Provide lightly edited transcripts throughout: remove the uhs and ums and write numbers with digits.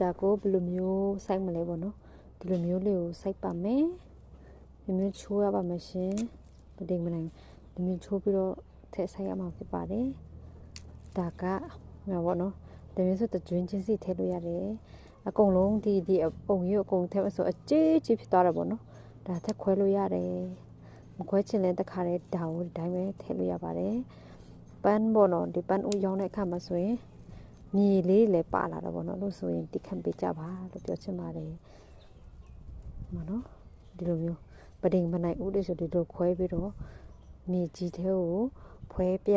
ဒါကိုဘယ်လိုမျိုးစိုက်မလဲပေါ့နော်ဒီလိုမျိုးလေးကိုစိုက်ပါမယ်ဒီမျိုးချိုးရပါမယ်ရှင်ပဒိန်မနိုင်ဒီမျိုးချိုးပြီးတော့ထည့်ဆိုင်ရမှာဖြစ်ပါတယ်ဒါကငါပေါ့နော်ဒီမျိုးဆိုတကျွင်းချင်းစီထည့်လို့ရတယ်အကုန်လုံးဒီအပုံကြီးအကုန်ထည့်ဆိုအကြေးကြီးဖြစ်သွားတာပေါ့နော်ဒါထက်ခွဲလို့ရတယ်မခွဲချင်လဲတခါတည်းဒါကိုဒီတိုင်းပဲထည့်လို့ရပါတယ်ပန်းပေါ့နော်ဒီပန်းဦးရောင်းတဲ့အခါမှာဆိုရင်မြေလေးလည်းပါလာတော့ပေါ့နော်လို့ဆိုရင်တိခံပေးကြပါလို့ပြောချင်ပါတယ်မနော်ဒီလိုမျိုးပဒိန်မနိုင်ဦးလေးဆိုဒီလိုခွဲပြီးတော့မြေကြီးထဲကိုဖွဲပြ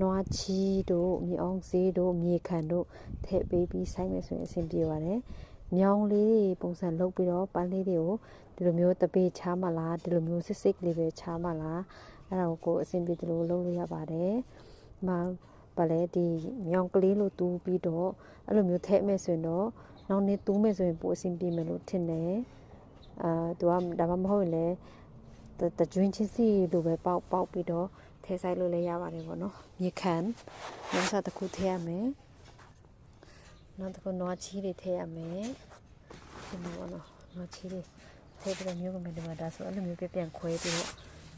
နွားချီတို့မြေအောင်စေးတို့မြေခံတို့ထည့်ပေးပြီးဆိုင်မယ်ဆိုရင်အဆင်ပြေပါတယ်မြောင်းလေးပုံစံလုပ်ပြီးတော့ပန်းလေးတွေကိုဒီလိုမျိုးတပေချားမလားဒီလိုမျိုးစစ်စစ်ကလေးပဲချားမလားအဲ့ဒါကိုအဆင်ပြေတယ်လို့လုပ်လို့ရပါတယ်မပါလေဒီမြောင်းကလေးလို့တူးပြီးတော့အဲ့လိုမျိုးထည့်မယ်ဆိုရင်တော့နောက်နေ့တူးမယ်ဆိုရင်ပိုအဆင်ပြေမယ်လို့ထင်တယ်သူကဒါမှမဟုတ်ရင်လည်းတကျွင်းချင်းစီလိုပဲပေါက်ပြီးတော့ထည့်ဆိုင်လို့လည်းရပါတယ်ပေါ့နော်မြေခံနောက်စားတစ်ခုထည့်ရမယ်နောက်တစ်ခုနွားချီတွေထည့်ရမယ်ဒီလိုပေါ့နော်နွားချီတွေထည့်ပြီးတော့မျိုးကမယ်ဒီမှာဒါဆိုအဲ့လိုမျိုးပြန်ခွဲပြီး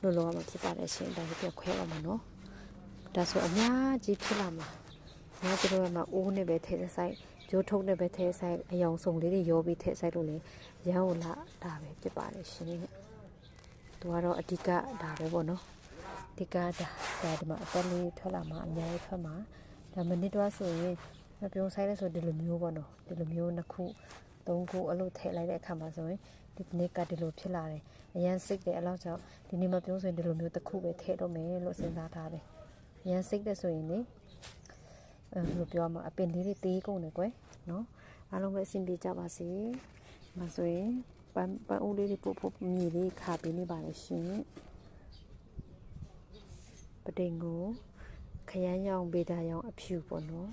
တော့လိုရမှာဖြစ်ပါတယ်ရှင်ဒါကိုပြန်ခွဲရမှာနော်ဒါဆိုအများကြီးဖြစ်လာမှာနောက်ကျတော့မှအိုးနဲ့ပဲထည့်ဆိုင်ဂျိုးထုပ်နဲ့ပဲထည့်ဆိုင်အယောင်စုံလေးတွေရောပြီးထည့်ဆိုင်လို့လေရန်ကိုလာဒါပဲဖြစ်ပါတယ်ရှင်သူကတော့အဓိကဒါပဲပေါ့နော်ဒီကဒါဒီမှာအသက်လေးထွက်လာမှာအများကြီးထွက်မှာဒါမနစ်တော့ဆိုရင်မပြုံးဆိုင်လဲဆိုဒီလိုမျိုးပေါ့နော်ဒီလိုမျိုးနှစ်ခုသုံးခုအဲ့လိုထည့်လိုက်တဲ့အခါမှာဆိုရင်ဒီနေ့ကဒီလိုဖြစ်လာတယ်အရန်စိတ်တယ်အဲ့လောက်ကြောင့်ဒီနေ့မပြုံးဆိုရင်ဒီလိုမျိုးတစ်ခုပဲထည့်တော့မယ်လို့စဉ်းစားထားတယ်အရန်စိတ်တယ်ဆိုရင်လေဘယ်လိုပြောမှာအပင်လေးတွေသေးကုန်တယ်ကွယ်နော်အားလုံးပဲအဆင်ပြေကြပါစေမဆိုရင်ပန်းဦးလေးတွေပို့မြေလေးခါပေးနေပါလေရှင်ပဒိန်ကိုခရမ်းရောင်ဗေဒာရောင်အဖြူပေါ့နော်